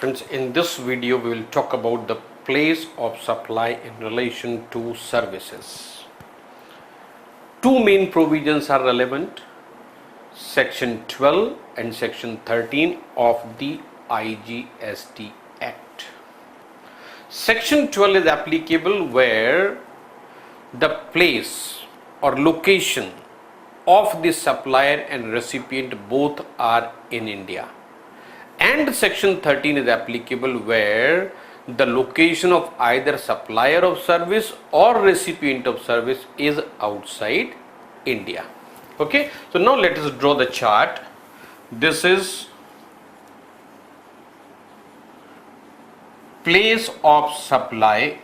Friends, in this video we will talk about the place of supply in relation to services. Two main provisions are relevant, section 12 and section 13 of the IGST ACT. Section 12 is applicable where the place or location of the supplier and recipient both are in India. And section 13 is applicable where the location of either supplier of service or recipient of service is outside India. Okay, so now let us draw the chart. This is place of supply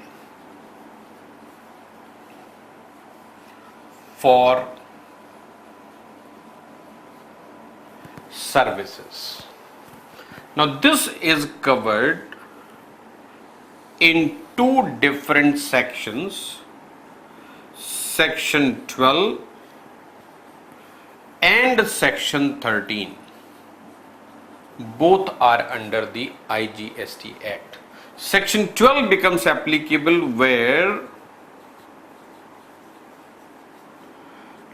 for services. Now this is covered in two different sections, section 12 and section 13. Both are under the IGST Act. Section 12 becomes applicable where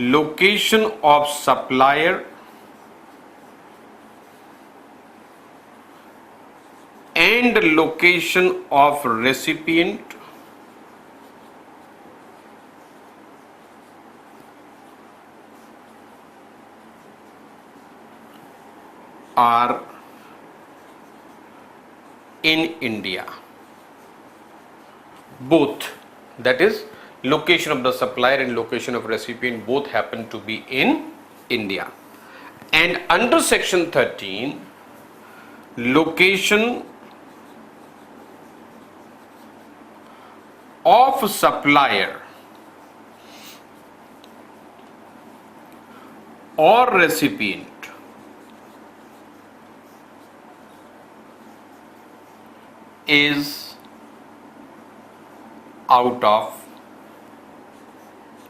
location of supplier and location of recipient are in India. Both, that is, location of the supplier and location of recipient both happen to be in India. And under section 13, location of supplier or recipient is out of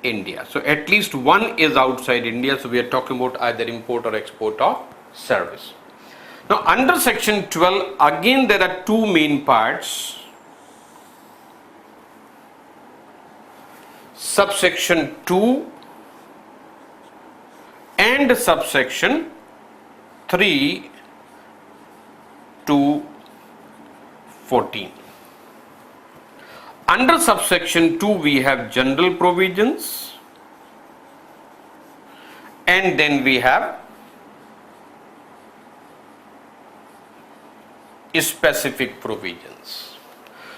India. So at least one is outside India. So we are talking about either import or export of service. Now under section 12, again there are two main parts. Subsection 2 and subsection 3 to 14. Under subsection 2 we have general provisions and then we have specific provisions.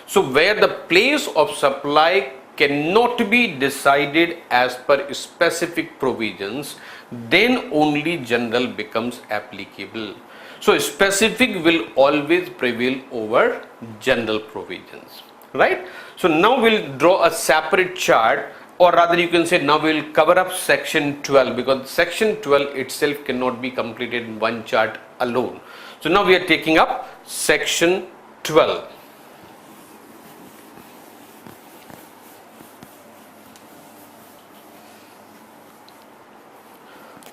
So where the place of supply cannot be decided as per specific provisions, then only general becomes applicable. So specific will always prevail over general provisions, right? So now we'll draw a separate chart, or rather you can say now we'll cover up section 12, because section 12 itself cannot be completed in one chart alone. So now we are taking up section 12.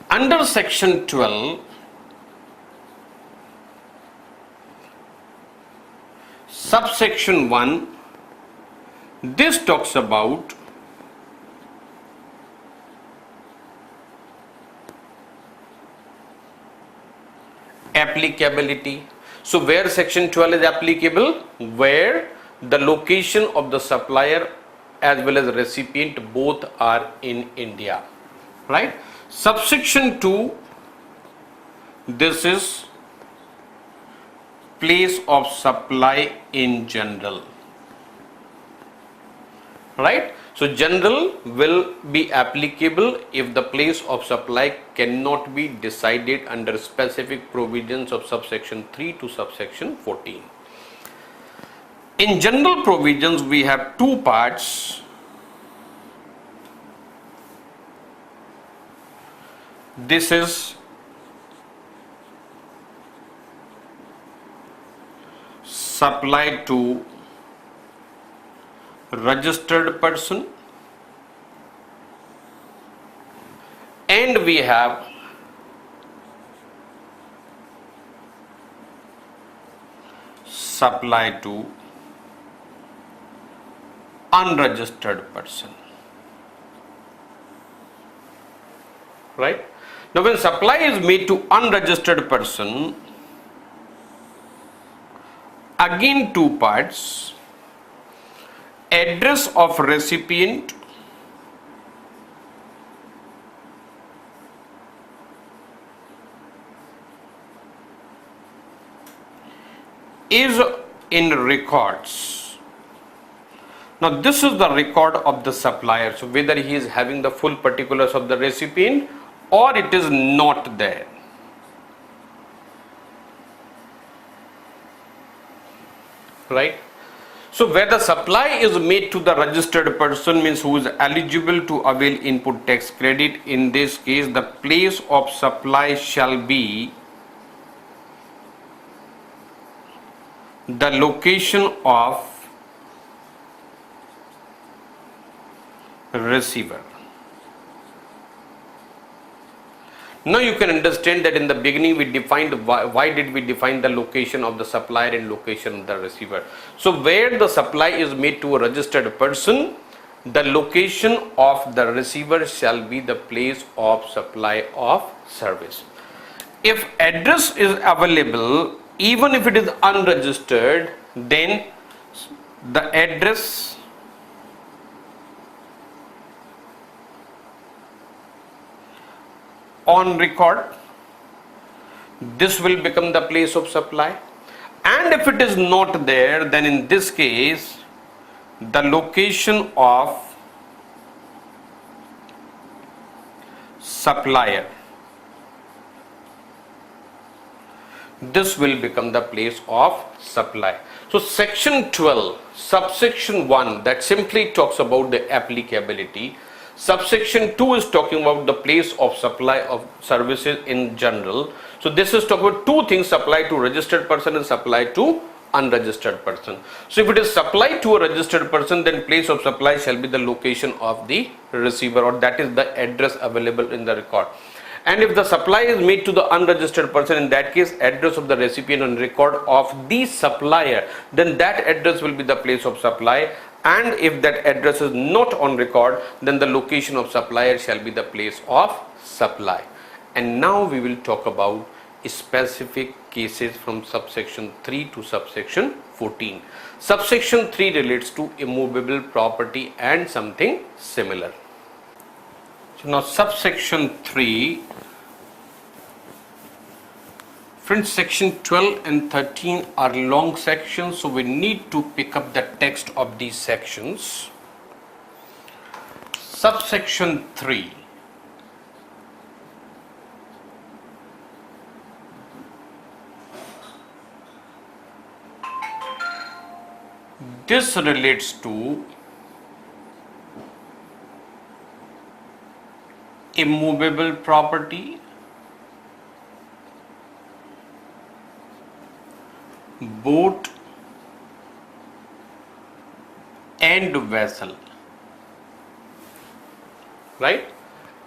Under section 12, subsection 1, this talks about applicability. So where section 12 is applicable? Where the location of the supplier as well as recipient both are in India, right? Subsection 2, this is place of supply in general, right? So general will be applicable if the place of supply cannot be decided under specific provisions of subsection 3 to subsection 14. In general provisions we have two parts. This is supply to registered person and we have supply to unregistered person. Right? Now when supply is made to unregistered person, again two parts: address of recipient is in records. Now this is the record of the supplier, so whether he is having the full particulars of the recipient or it is not there. Right? So where the supply is made to the registered person means who is eligible to avail input tax credit. In this case, the place of supply shall be the location of receiver. Now you can understand that in the beginning we defined why did we define the location of the supplier and location of the receiver. So where the supply is made to a registered person, the location of the receiver shall be the place of supply of service. If address is available, even if it is unregistered, then the address on record, this will become the place of supply. And if it is not there, then in this case the location of supplier, this will become the place of supply. So section 12 subsection 1, that simply talks about the applicability. Subsection 2 is talking about the place of supply of services in general. So this is talking about two things: supply to registered person and supply to unregistered person. So if it is supply to a registered person, then place of supply shall be the location of the receiver, or that is the address available in the record. And if the supply is made to the unregistered person, in that case address of the recipient on record of the supplier, then that address will be the place of supply. And if that address is not on record, then the location of supplier shall be the place of supply. And now we will talk about specific cases from subsection 3 to subsection 14. Subsection 3 relates to immovable property and something similar. So now subsection 3, friends, section 12 and 13 are long sections, so we need to pick up the text of these sections. Subsection 3. This relates to immovable property, boat and vessel. Right?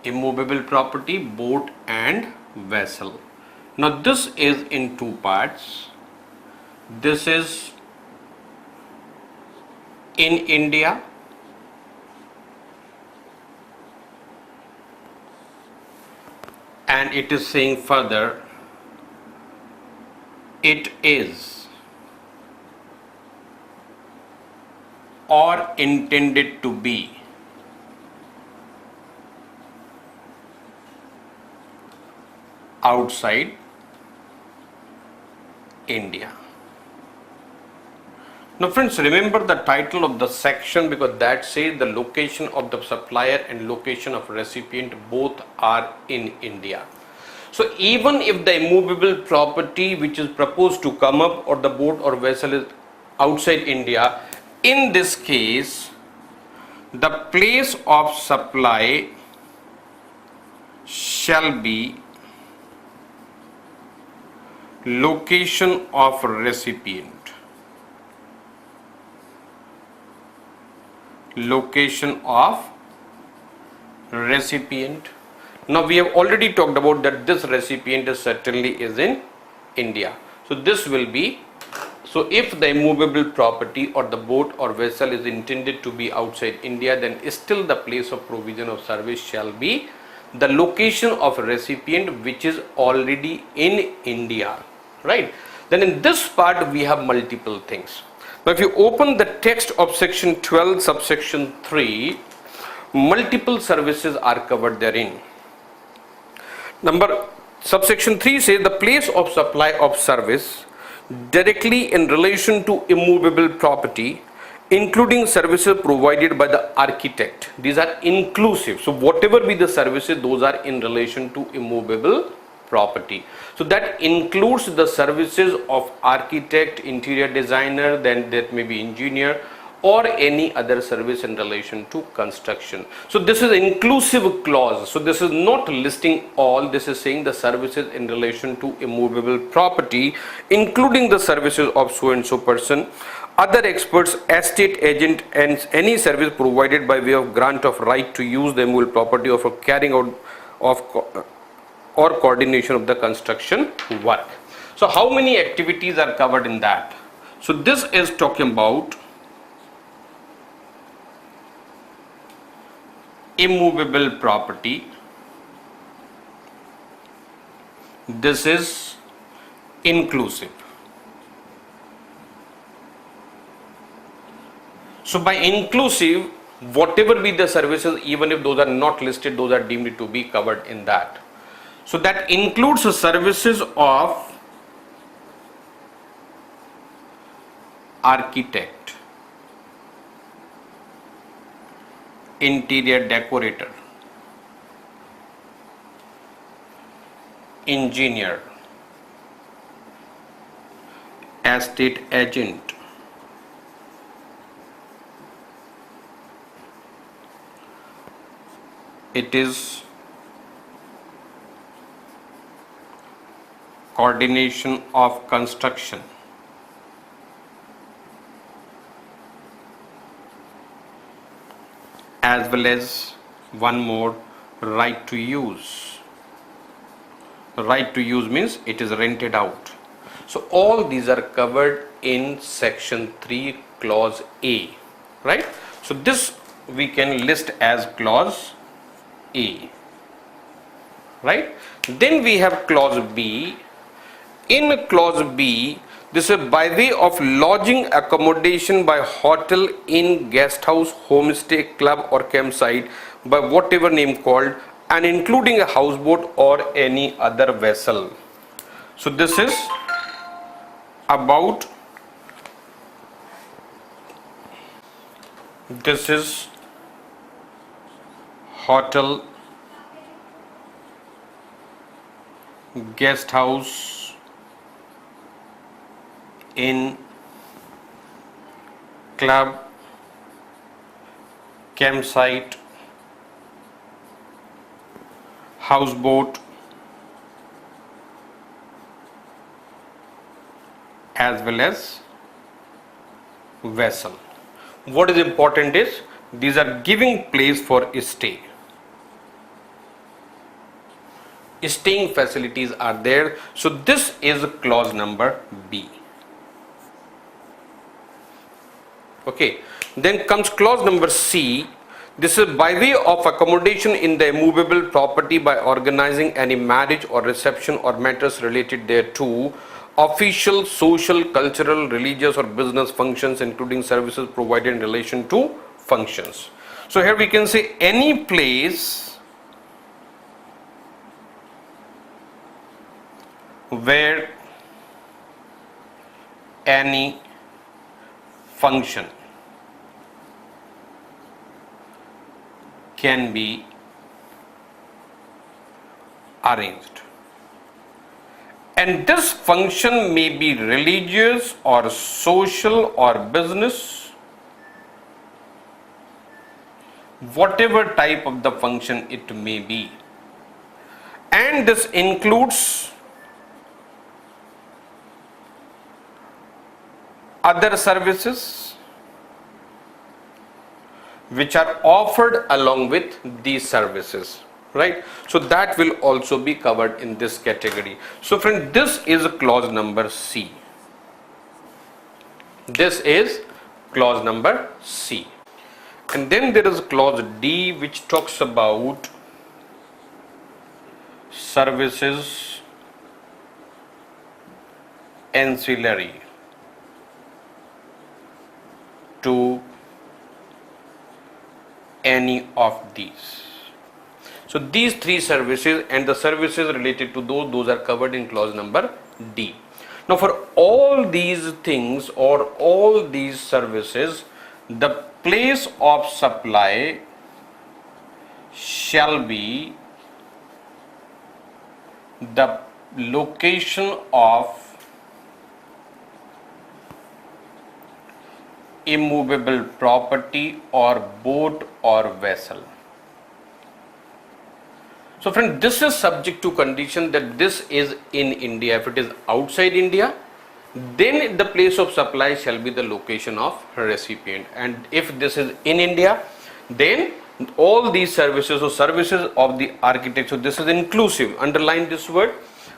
Immovable property, boat and vessel. Now this is in two parts. This is in India and it is saying further it is or intended to be outside India. Now friends, remember the title of the section, because that says the location of the supplier and location of recipient both are in India. So even if the immovable property which is proposed to come up or the boat or vessel is outside India, in this case the place of supply shall be location of recipient. Location of recipient. Now we have already talked about that this recipient is certainly is in India. So this will be So if the immovable property or the boat or vessel is intended to be outside India, then still the place of provision of service shall be the location of recipient which is already in India, right? Then in this part we have multiple things. Now if you open the text of section 12 subsection 3, multiple services are covered therein. Subsection 3 says the place of supply of service directly in relation to immovable property, including services provided by the architect. These are inclusive. So whatever be the services, those are in relation to immovable property. So that includes the services of architect, interior designer, then that may be engineer, or any other service in relation to construction. So this is inclusive clause. So this is not listing all, this is saying the services in relation to immovable property, including the services of so and so person, other experts, estate agent, and any service provided by way of grant of right to use the immovable property or for carrying out of or coordination of the construction work. So how many activities are covered in that? So this is talking about immovable property. This is inclusive. So by inclusive, whatever be the services, even if those are not listed, those are deemed to be covered in that. So that includes the services of architect, interior decorator, engineer, estate agent, it is coordination of construction, as well as one more, right to use. Right to use means it is rented out. So all these are covered in section 3 clause A, right? So this we can list as clause A, right? Then we have clause B. In clause B, this is by way of lodging accommodation by hotel, inn, guest house, homestay, club or campsite by whatever name called, and including a houseboat or any other vessel. So this is about, this is hotel, guest house, inn, club, campsite, houseboat, as well as vessel. What is important is these are giving place for stay. Staying facilities are there. So this is clause number B. Okay, then comes clause number C. This is by way of accommodation in the immovable property by organizing any marriage or reception or matters related thereto, official, social, cultural, religious or business functions, including services provided in relation to functions. So here we can say any place where any function can be arranged, and this function may be religious or social or business, whatever type of the function it may be, and this includes other services which are offered along with these services, right? So that will also be covered in this category. So friend, this is clause number C. This is clause number C. And then there is clause D, which talks about services ancillary to any of these. So these three services and the services related to those are covered in clause number D. Now for all these things or all these services, the place of supply shall be the location of immovable property or boat or vessel. So friend, this is subject to condition that this is in India. If it is outside India, then the place of supply shall be the location of recipient, and if this is in India, then all these services or services of the architect, so this is inclusive, underline this word,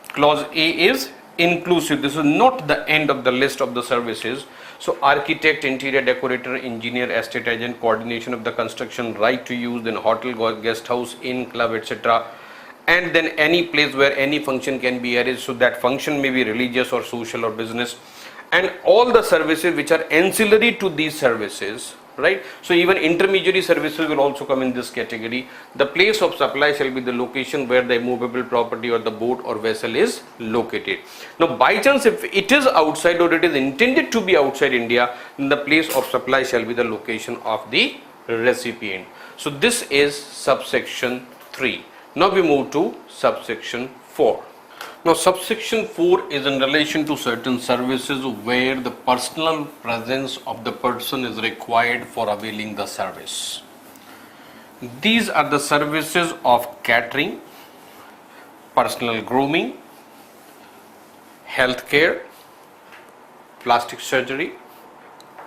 clause A is inclusive. This is not the end of the list of the services. So architect, interior decorator, engineer, estate agent, coordination of the construction, right to use, then hotel, guest house, inn, club, etc. And then any place where any function can be arranged, so that function may be religious or social or business, and all the services which are ancillary to these services, right? So even intermediary services will also come in this category. The place of supply shall be the location where the immovable property or the boat or vessel is located. Now by chance if it is outside or it is intended to be outside India, then the place of supply shall be the location of the recipient. So this is subsection 3. Now we move to subsection 4. Now subsection 4 is in relation to certain services where the personal presence of the person is required for availing the service. These are the services of catering, personal grooming, healthcare, plastic surgery,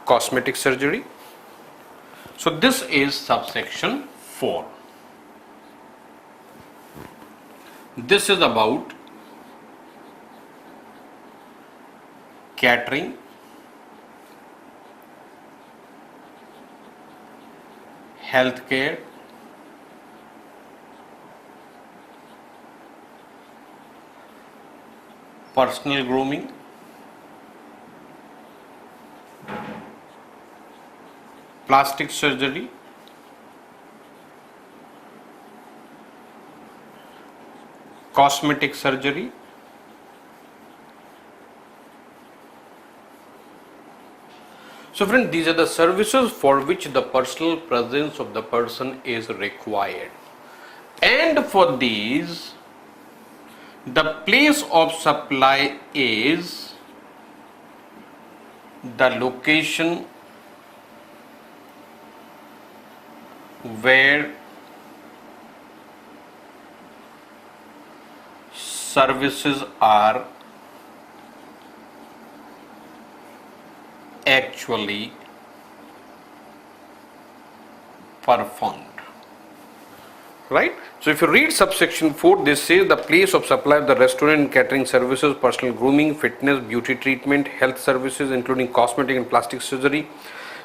cosmetic surgery. So this is subsection 4. This is about catering, healthcare, personal grooming, plastic surgery, cosmetic surgery, so friend, these are the services for which the personal presence of the person is required, and for these the place of supply is the location where services are actually performed, right? So if you read subsection 4, this says the place of supply of the restaurant and catering services, personal grooming, fitness, beauty treatment, health services including cosmetic and plastic surgery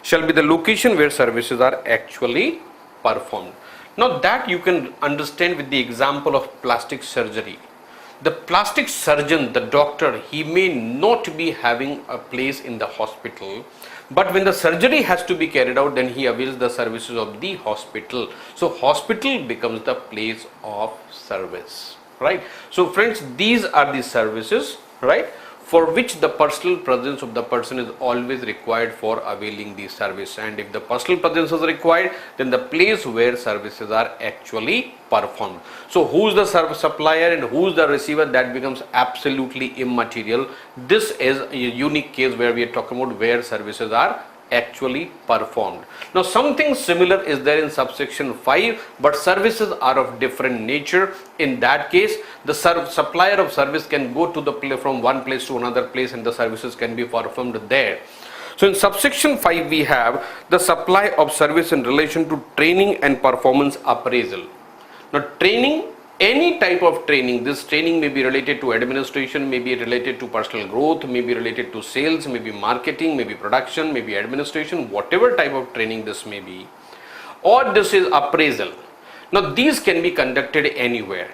shall be the location where services are actually performed. Now that you can understand with the example of plastic surgery. The plastic surgeon, the doctor, he may not be having a place in the hospital, but when the surgery has to be carried out, then he avails the services of the hospital. So hospital becomes the place of service, right? So friends, these are the services, right, for which the personal presence of the person is always required for availing the service. And if the personal presence is required, then the place where services are actually performed. So who's the service supplier and who's the receiver, that becomes absolutely immaterial. This is a unique case where we are talking about where services are actually performed. Now something similar is there in subsection 5, but services are of different nature. In that case, the supplier of service can go to the from one place to another place and the services can be performed there. So in subsection 5 we have the supply of service in relation to training and performance appraisal. Now training any type of training. This training may be related to administration, may be related to personal growth, may be related to sales, may be marketing, may be production, may be administration, whatever type of training this may be, or this is appraisal. Now these can be conducted anywhere.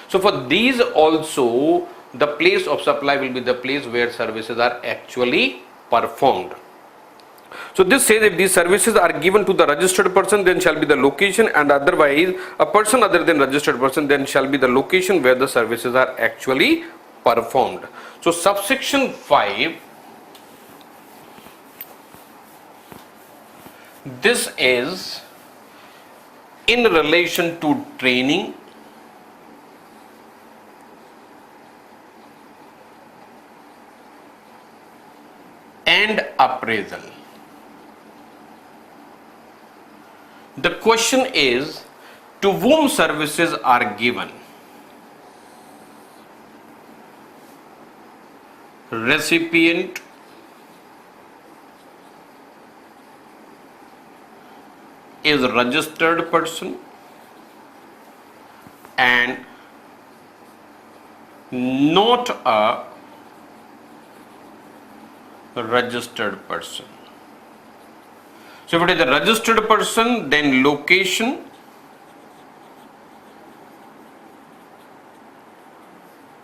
So for these also, the place of supply will be the place where services are actually performed. So this says if these services are given to the registered person, then shall be the location, and otherwise a person other than registered person, then shall be the location where the services are actually performed. So subsection 5, this is in relation to training and appraisal. The question is, to whom services are given? Recipient, is registered person and not a registered person. So if it is a registered person, then location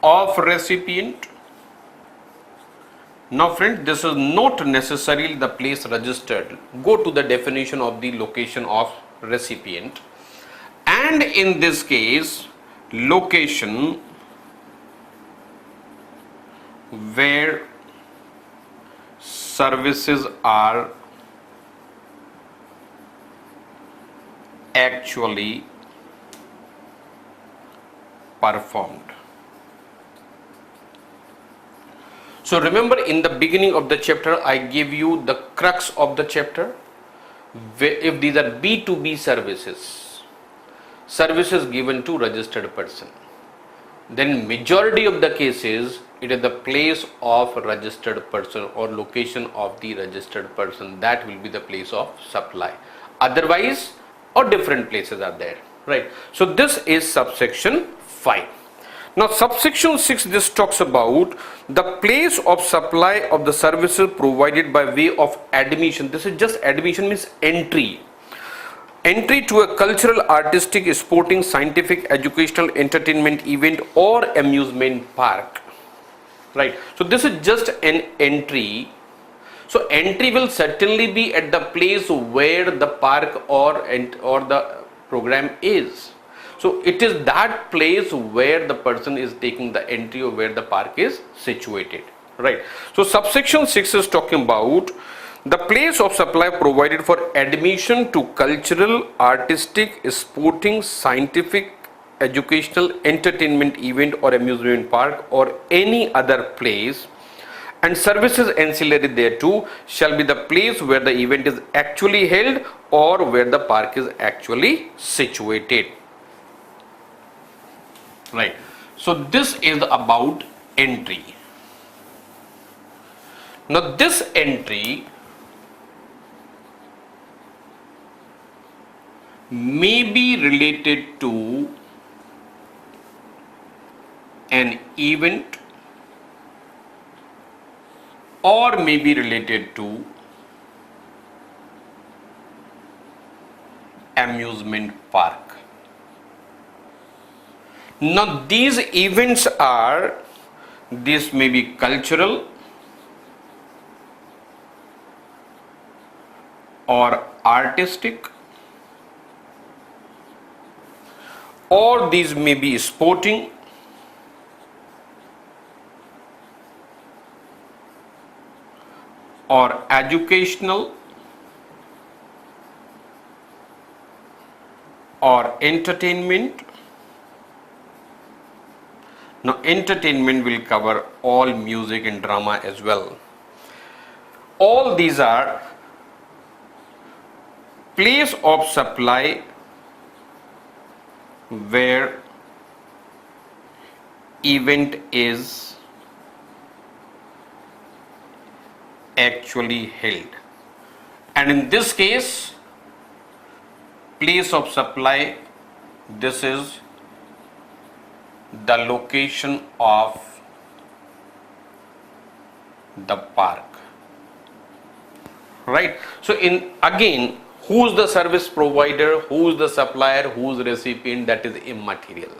of recipient. Now friend, this is not necessarily the place registered. Go to the definition of the location of recipient, and in this case, location where services are actually performed. So remember, in the beginning of the chapter I gave you the crux of the chapter. If these are B2B services, services given to registered person, then majority of the cases it is the place of registered person or location of the registered person that will be the place of supply. Otherwise, or different places are there, right? So this is subsection 5. Now subsection 6, this talks about the place of supply of the services provided by way of admission. This is just admission, means entry. Entry to a cultural, artistic, sporting, scientific, educational, entertainment event or amusement park, right? So this is just an entry. So entry will certainly be at the place where the park or the program is. So it is that place where the person is taking the entry or where the park is situated, right? So subsection 6 is talking about the place of supply provided for admission to cultural, artistic, sporting, scientific, educational, entertainment event or amusement park or any other place, and services ancillary thereto shall be the place where the event is actually held or where the park is actually situated, right? So this is about entry. Now this entry may be related to an event or may be related to amusement park. Now these events are, this may be cultural or artistic, or these may be sporting, or educational, or entertainment. Now entertainment will cover all music and drama as well. All these are place of supply where event is actually held, and in this case place of supply, this is the location of the park. Right? So in again, who's the service provider, who's the supplier, who's the recipient, that is immaterial.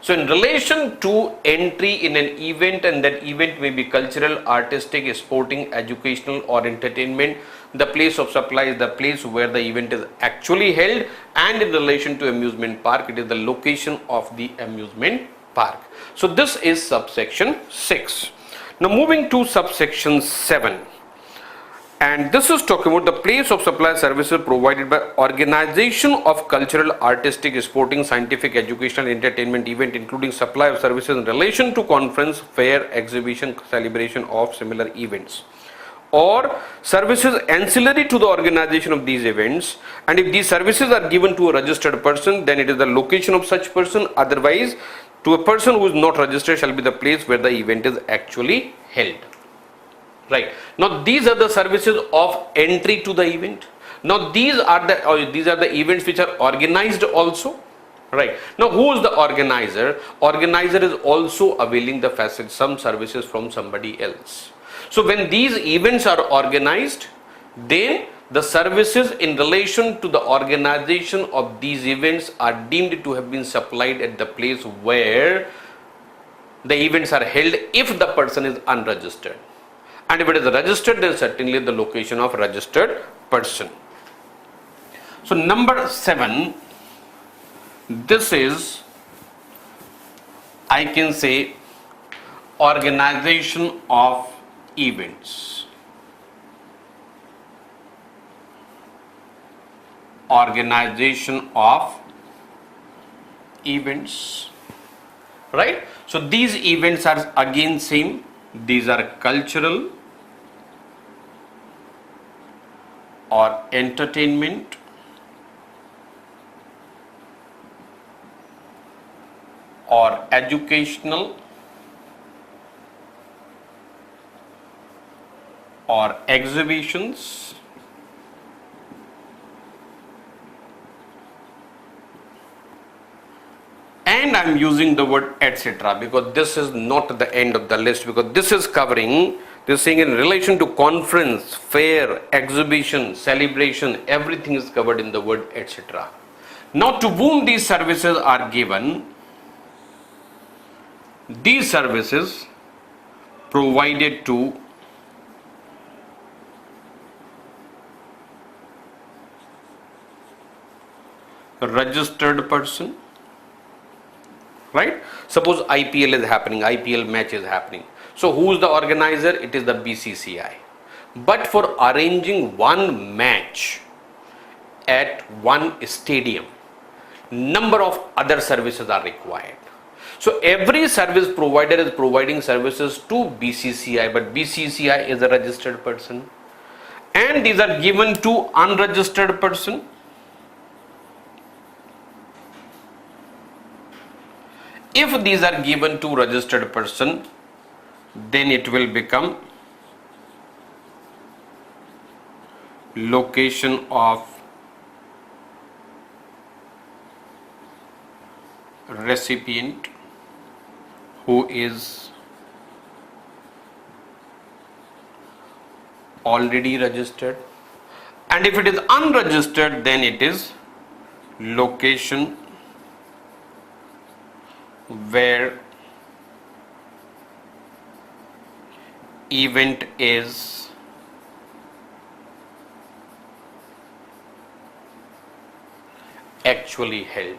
So in relation to entry in an event, and that event may be cultural, artistic, sporting, educational or entertainment, the place of supply is the place where the event is actually held, and in relation to amusement park, it is the location of the amusement park. So this is subsection 6. Now moving to subsection 7. And this is talking about the place of supply services provided by organization of cultural, artistic, sporting, scientific, educational, entertainment event, including supply of services in relation to conference, fair, exhibition, celebration of similar events, or services ancillary to the organization of these events. And if these services are given to a registered person, then it is the location of such person. Otherwise, to a person who is not registered shall be the place where the event is actually held. Right. Now these are the services of entry to the event. Now these are the events which are organized also. Right. Now who is the organizer? Organizer is also availing the facet some services from somebody else. So when these events are organized, then the services in relation to the organization of these events are deemed to have been supplied at the place where the events are held if the person is unregistered. And if it is registered, then certainly the location of registered person. So number 7, this is, I can say, organization of events. Organization of events. Right? So these events are again same. These are cultural or entertainment or educational or exhibitions and I am using the word etc. because this is not the end of the list, because this is covering, this thing in relation to conference, fair, exhibition, celebration, everything is covered in the word etc. Now to whom these services are given? These services provided to registered person. Right? Suppose IPL is happening, IPL match is happening. So who is the organizer? It is the BCCI. But for arranging one match at one stadium, number of other services are required. So every service provider is providing services to BCCI, but BCCI is a registered person, and these are given to unregistered person. If these are given to registered person, then it will become location of recipient who is already registered, and if it is unregistered, then it is location where event is actually held.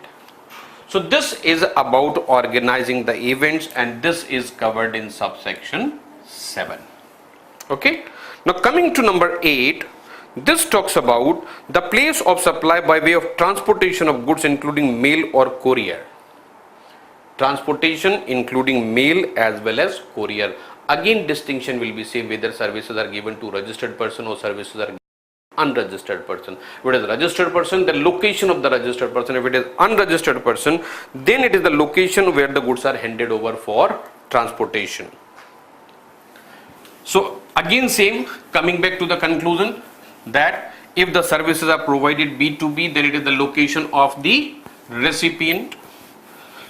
So this is about organizing the events, and this is covered in subsection 7. Okay. Now coming to number 8, this talks about the place of supply by way of transportation of goods including mail or courier. Transportation including mail as well as courier. Again distinction will be same whether services are given to registered person or services are given to unregistered person. If it is registered person, the location of the registered person. If it is unregistered person, then it is the location where the goods are handed over for transportation. So again same, coming back to the conclusion that if the services are provided B2B, then it is the location of the recipient.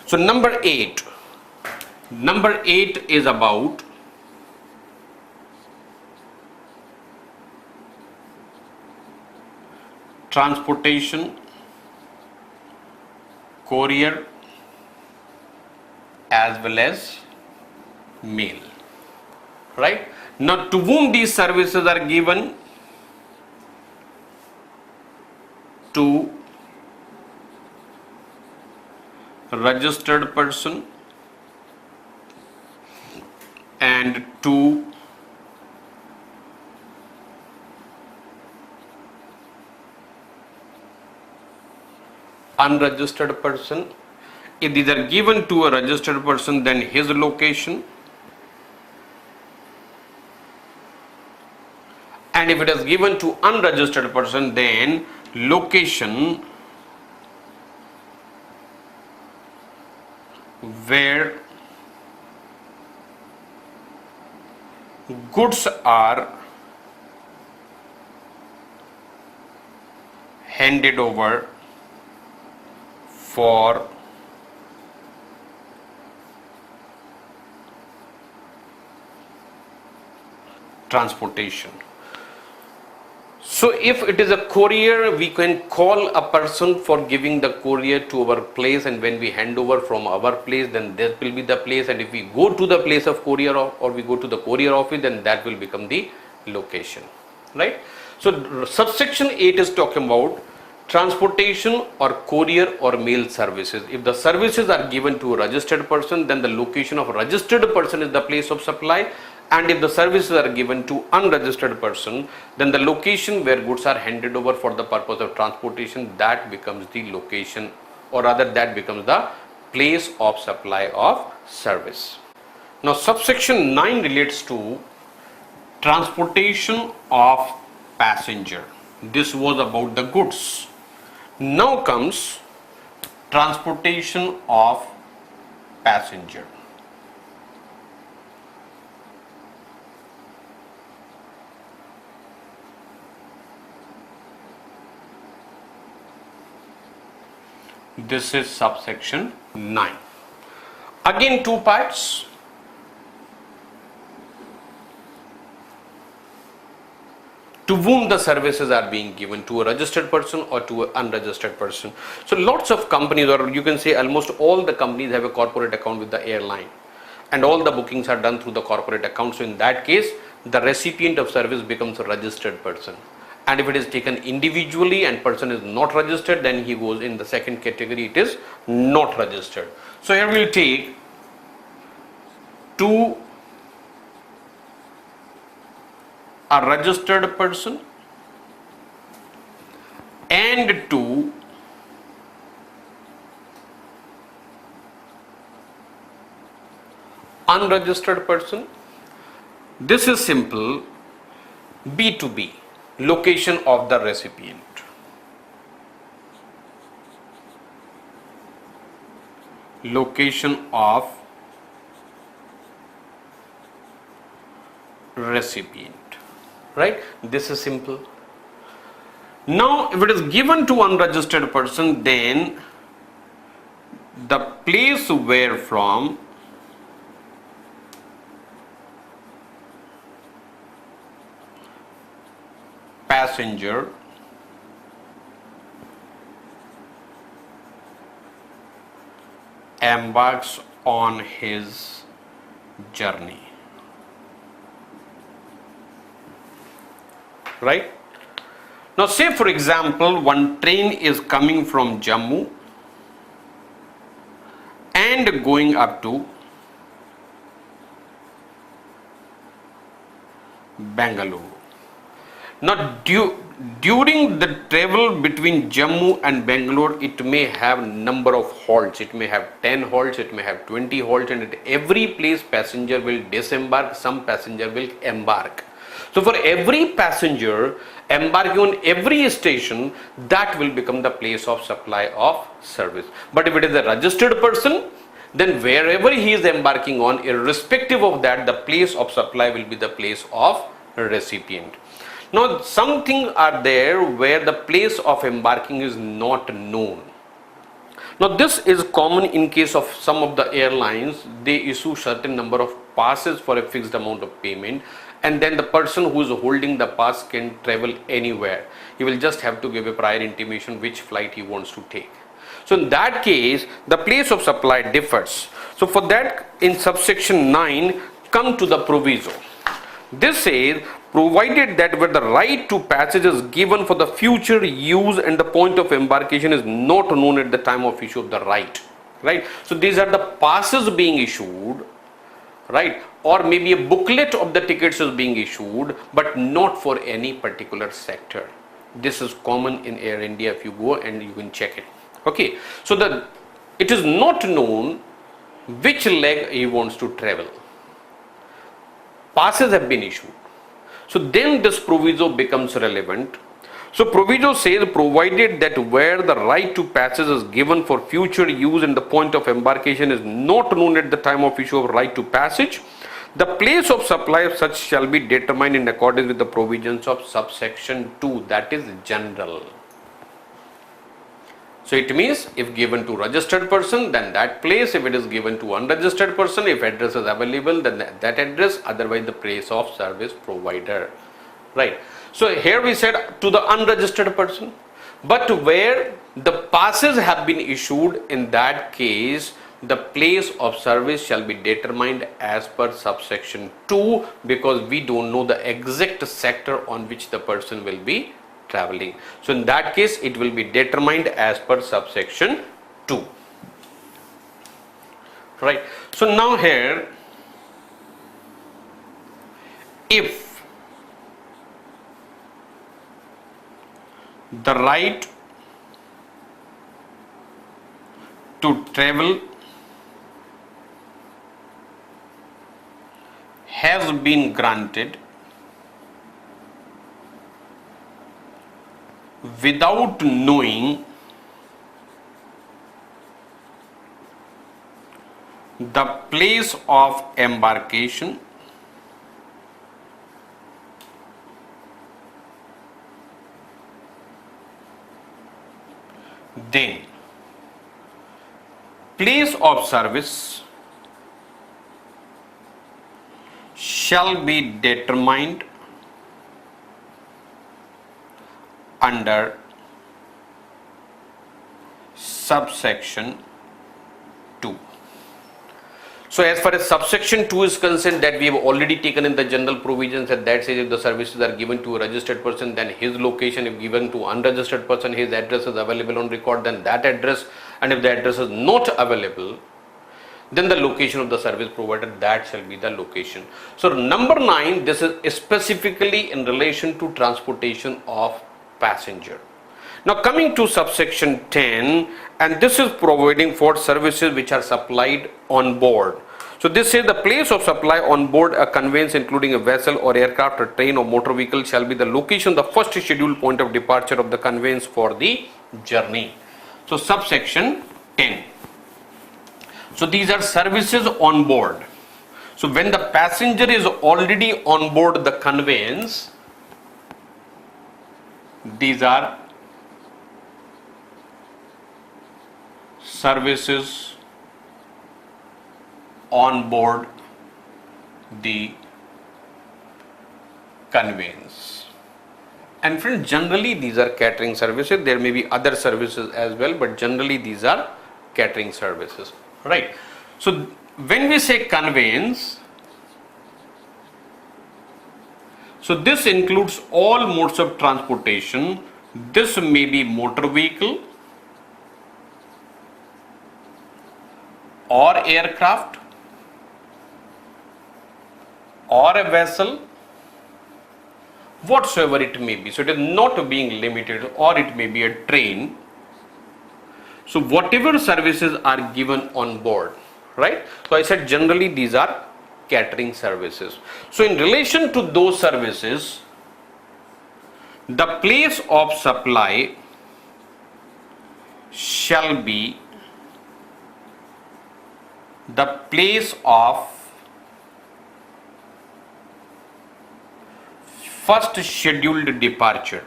So number 8, Number 8 is about transportation, courier as well as mail. Right? Now, to whom these services are given? To registered person and to unregistered person. If these are given to a registered person, then his location, and if it is given to unregistered person, then location where goods are handed over for transportation. So if it is a courier, we can call a person for giving the courier to our place, and when we hand over from our place, then that will be the place, and if we go to the place of courier or we go to the courier office, then that will become the location, right? So subsection 8 is talking about transportation or courier or mail services. If the services are given to a registered person, then the location of a registered person is the place of supply, and if the services are given to unregistered person, then the location where goods are handed over for the purpose of transportation, that becomes the location, or rather that becomes the place of supply of service. Now subsection 9 relates to transportation of passenger. This was about the goods. Now comes transportation of passenger. This is subsection 9. Again, two parts. To whom the services are being given, to a registered person or to an unregistered person. So lots of companies, or you can say almost all the companies, have a corporate account with the airline, and all the bookings are done through the corporate account. So in that case, the recipient of service becomes a registered person. And if it is taken individually and person is not registered, then he goes in the second category, it is not registered. So here we will take to a registered person and to unregistered person. This is simple. B2B, location of the recipient. Location of recipient. Right? This is simple. Now, if it is given to unregistered person, then the place where from passenger embarks on his journey. Right? Now say for example, one train is coming from Jammu and going up to Bangalore. Now during the travel between Jammu and Bangalore, it may have number of halts. It may have 10 halts, it may have 20 halts, and at every place passenger will disembark, some passenger will embark. So for every passenger embarking on every station, that will become the place of supply of service. But if it is a registered person, then wherever he is embarking on, irrespective of that, the place of supply will be the place of recipient. Now some things are there where the place of embarking is not known. Now this is common in case of some of the airlines. They issue certain number of passes for a fixed amount of payment, and then the person who is holding the pass can travel anywhere. He will just have to give a prior intimation which flight he wants to take. So in that case, the place of supply differs. So for that, in subsection 9, come to the proviso. This says, provided that where the right to passage is given for the future use and the point of embarkation is not known at the time of issue of the right. Right? So these are the passes being issued, right? Or maybe a booklet of the tickets is being issued, but not for any particular sector. This is common in Air India. If you go and you can check it. Okay. So it is not known which leg he wants to travel. Passes have been issued. So then this proviso becomes relevant. So proviso says, provided that where the right to passage is given for future use and the point of embarkation is not known at the time of issue of right to passage, the place of supply of such shall be determined in accordance with the provisions of subsection 2, that is general. So it means if given to registered person, then that place. If it is given to unregistered person, if address is available, then that address, otherwise the place of service provider. Right. So here we said to the unregistered person, but where the passes have been issued, in that case the place of service shall be determined as per subsection 2, because we don't know the exact sector on which the person will be traveling. So in that case it will be determined as per subsection 2. Right. So now here, if the right to travel has been granted without knowing the place of embarkation, then place of service shall be determined under subsection 2. So as far as subsection 2 is concerned, that we have already taken in the general provisions, and that says if the services are given to a registered person, then his location; if given to unregistered person, his address is available on record, then that address, and if the address is not available, then the location of the service provider, that shall be the location. So number 9, this is specifically in relation to transportation of passenger. Now coming to subsection 10, and this is providing for services which are supplied on board. So this says the place of supply on board a conveyance including a vessel or aircraft or train or motor vehicle shall be the location, the first scheduled point of departure of the conveyance for the journey. So subsection 10. So these are services on board. So when the passenger is already on board the conveyance, these are services on board the conveyance. And friends, generally these are catering services. There may be other services as well, but generally these are catering services. Right. So when we say conveyance, so this includes all modes of transportation. This may be motor vehicle or aircraft or a vessel, whatsoever it may be. So it is not being limited, or it may be a train. So whatever services are given on board, right? So I said generally these are catering services. So in relation to those services, the place of supply shall be the place of first scheduled departure.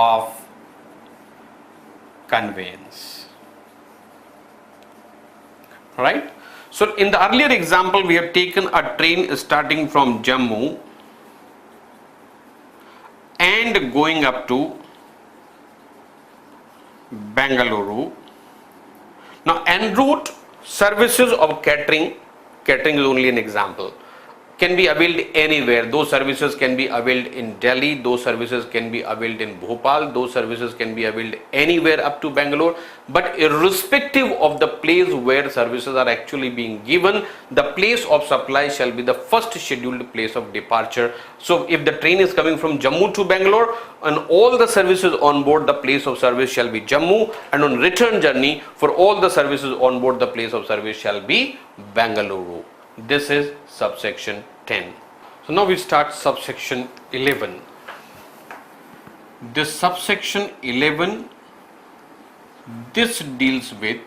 of conveyance. Right? So in the earlier example, we have taken a train starting from Jammu and going up to Bengaluru. Now en route services of catering is only an example, can be availed anywhere. Those services can be availed in Delhi, those services can be availed in Bhopal, those services can be availed anywhere up to Bangalore. But irrespective of the place where services are actually being given, the place of supply shall be the first scheduled place of departure. So if the train is coming from Jammu to Bangalore, and all the services on board, the place of service shall be Jammu, and on return journey for all the services on board, the place of service shall be Bangalore. This is subsection 10. So now we start subsection 11. This subsection 11, this deals with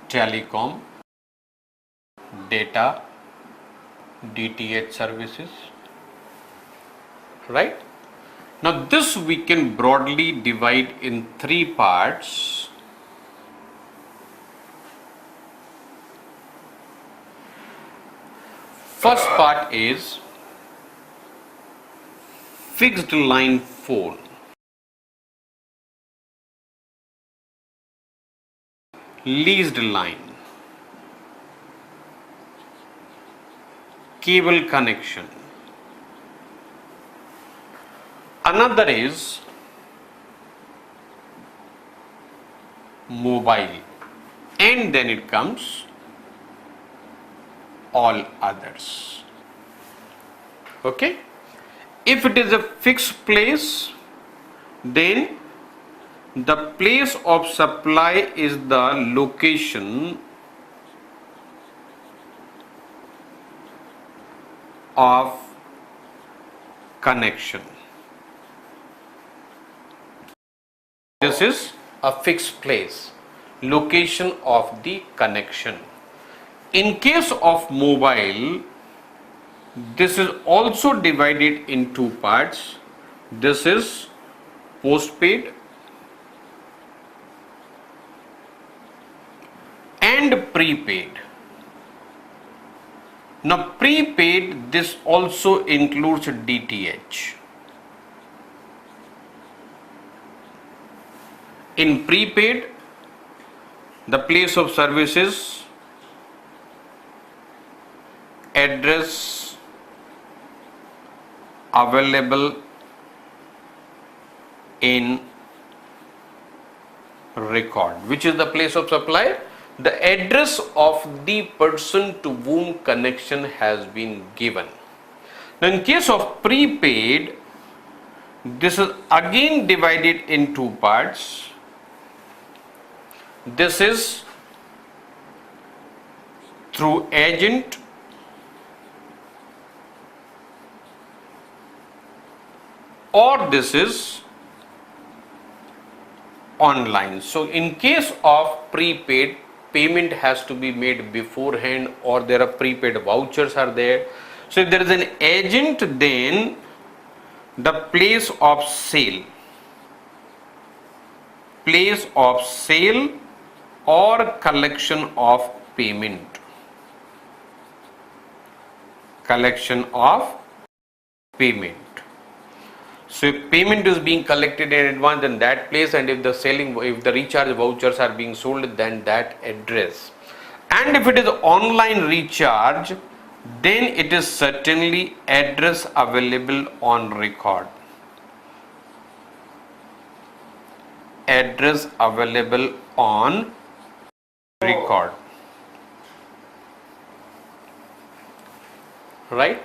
telecom, data, DTH services. Right? Now this we can broadly divide in three parts. First part is fixed line phone. Leased line. Cable connection. Another is mobile, and then it comes all others. Okay, if it is a fixed place, then the place of supply is the location of connection. This is a fixed place, location of the connection. In case of mobile, this is also divided in two parts. This is postpaid and prepaid. Now prepaid, this also includes DTH. In prepaid, the place of service is address available in record. Which is the place of supply? The address of the person to whom connection has been given. Now in case of prepaid, this is again divided in two parts. This is through agent or this is online. So in case of prepaid, payment has to be made beforehand, or there are prepaid vouchers are there. So if there is an agent, then the place of sale or collection of payment. So if payment is being collected in advance, then that place, and if the recharge vouchers are being sold, then that address. And if it is online recharge, then it is certainly address available on record. Address available on record. Right?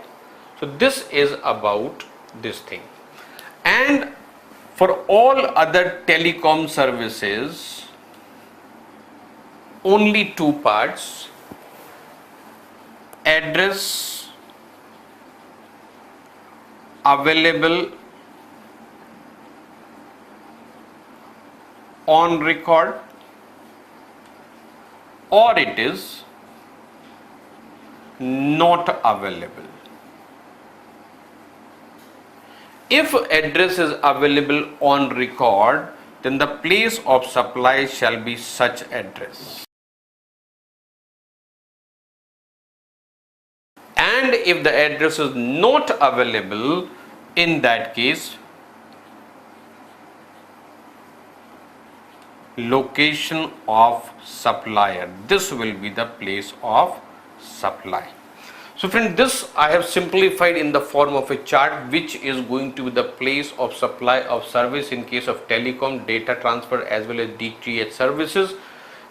So this is about this thing. And for all other telecom services, only two parts: address available on record, or it is not available. If address is available on record, then the place of supply shall be such address. And if the address is not available, in that case, location of supplier, this will be the place of supply. So friend, this I have simplified in the form of a chart, which is going to be the place of supply of service in case of telecom, data transfer as well as DTH services.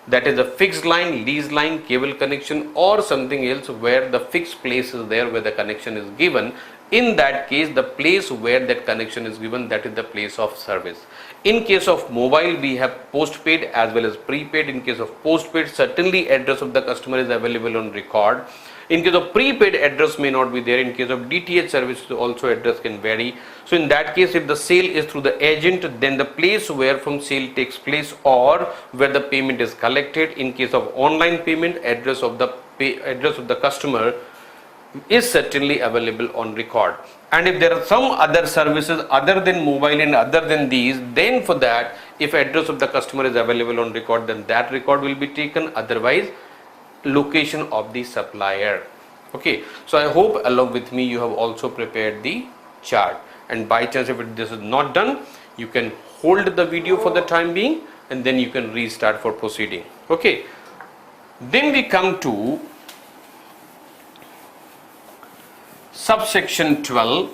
That is a fixed line, lease line, cable connection or something else where the fixed place is there where the connection is given. In that case, the place where that connection is given, that is the place of service. In case of mobile, we have postpaid as well as prepaid. In case of postpaid, certainly address of the customer is available on record. In case of prepaid, address may not be there. In case of DTH services, also address can vary. So in that case, if the sale is through the agent, then the place where from sale takes place or where the payment is collected. In case of online payment, address of the customer is certainly available on record. And if there are some other services other than mobile and other than these, then for that, if address of the customer is available on record, then that record will be taken. Otherwise, location of the supplier. Okay, so I hope along with me you have also prepared the chart, and by chance if this is not done, you can hold the video for the time being and then you can restart for proceeding. Okay, then we come to subsection 12.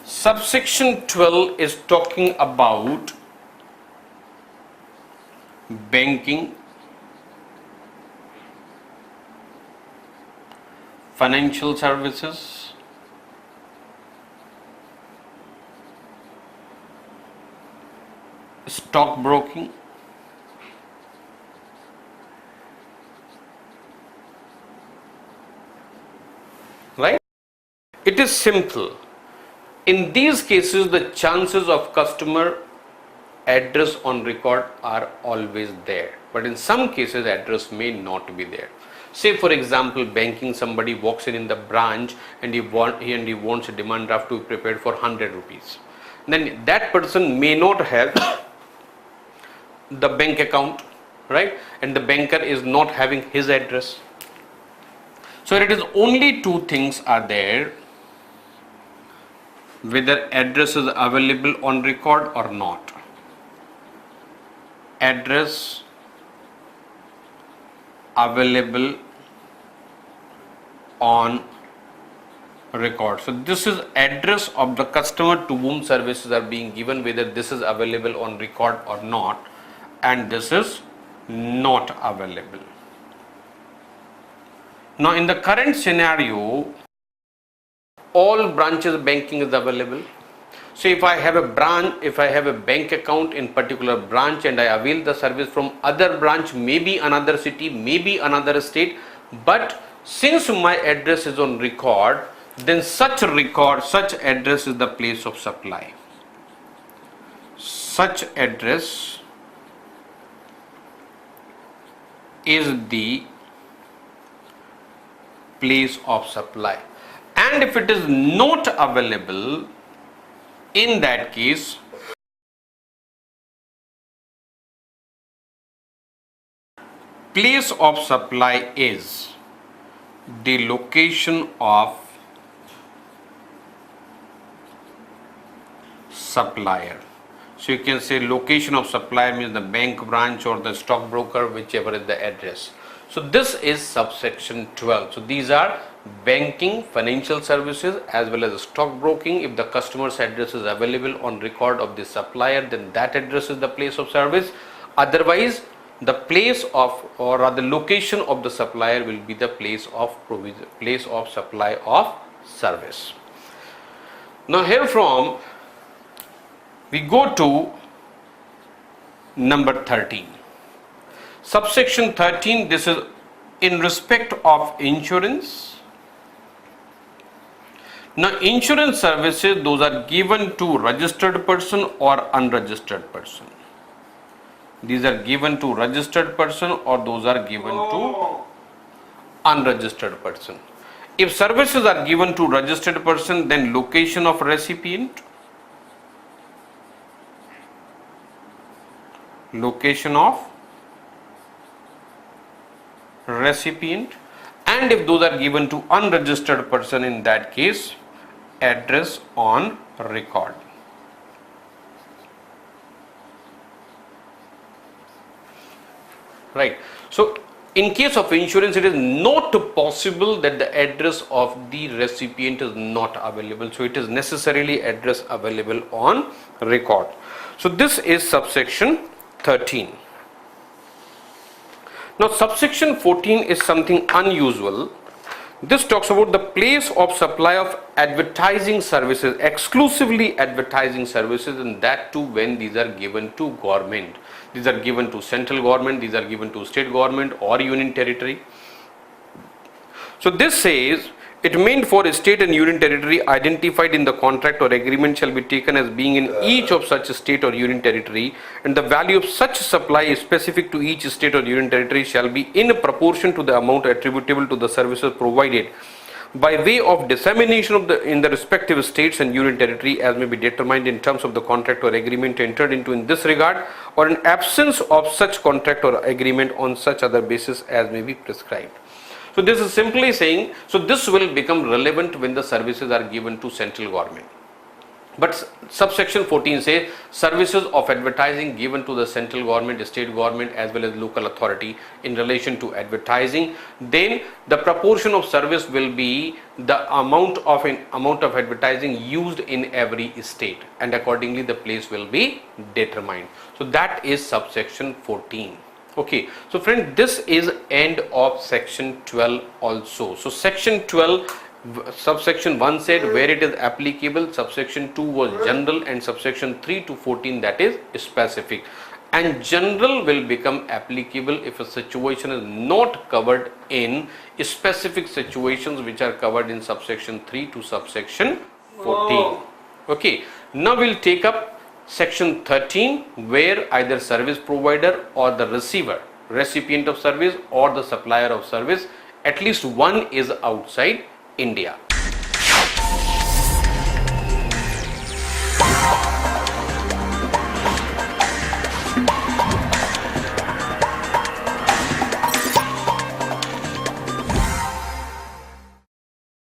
Subsection 12 is talking about banking, financial services, stockbroking, right? It is simple. In these cases, the chances of customer address on record are always there, but in some cases address may not be there. Say for example, banking, somebody walks in the branch and he wants a demand draft to be prepared for 100 rupees. Then that person may not have the bank account, right? And the banker is not having his address. So it is only two things are there: whether address is available on record or not. Address available on record. So this is address of the customer to whom services are being given, whether this is available on record or not, and this is not available. Now in the current scenario, all branches banking is available. So if I have a bank account in particular branch and I avail the service from other branch, maybe another city, maybe another state, but since my address is on record, then such address is the place of supply. Such address is the place of supply. And if it is not available, in that case, place of supply is the location of supplier. So you can say location of supplier means the bank branch or the stockbroker, whichever is the address. So this is subsection 12. So these are banking, financial services as well as stockbroking. If the customer's address is available on record of the supplier, then that address is the place of service. Otherwise, the place of, or rather location of the supplier will be the place of provision, place of supply of service. Now here from we go to number 13. Subsection 13, this is in respect of insurance. Now insurance services, those are given to registered person or unregistered person. These are given to registered person or those are given to unregistered person. If services are given to registered person, then location of recipient, location of recipient, and if those are given to unregistered person, in that case address on record. Right. So in case of insurance, it is not possible that the address of the recipient is not available. So it is necessarily address available on record. So this is subsection 13. Now subsection 14 is something unusual. This talks about the place of supply of advertising services, exclusively advertising services, and that too when these are given to government. These are given to central government, these are given to state government or union territory. So this says, it meant for a state and union territory identified in the contract or agreement shall be taken as being in each of such state or union territory, and the value of such supply specific to each state or union territory shall be in proportion to the amount attributable to the services provided by way of dissemination of in the respective states and union territory, as may be determined in terms of the contract or agreement entered into in this regard, or in absence of such contract or agreement on such other basis as may be prescribed. So this is simply saying, so this will become relevant when the services are given to central government. But subsection 14 says services of advertising given to the central government, state government as well as local authority in relation to advertising, then the proportion of service will be the amount of advertising used in every state, and accordingly the place will be determined. So that is subsection 14. Okay, so friend, this is end of section 12 also. So section 12, subsection 1 said where it is applicable, subsection 2 was general, and subsection 3 to 14 that is specific. And general will become applicable if a situation is not covered in specific situations which are covered in subsection 3 to subsection 14. Okay, now we'll take up section 13, where either service provider or the receiver, recipient of service, or the supplier of service, at least one is outside India.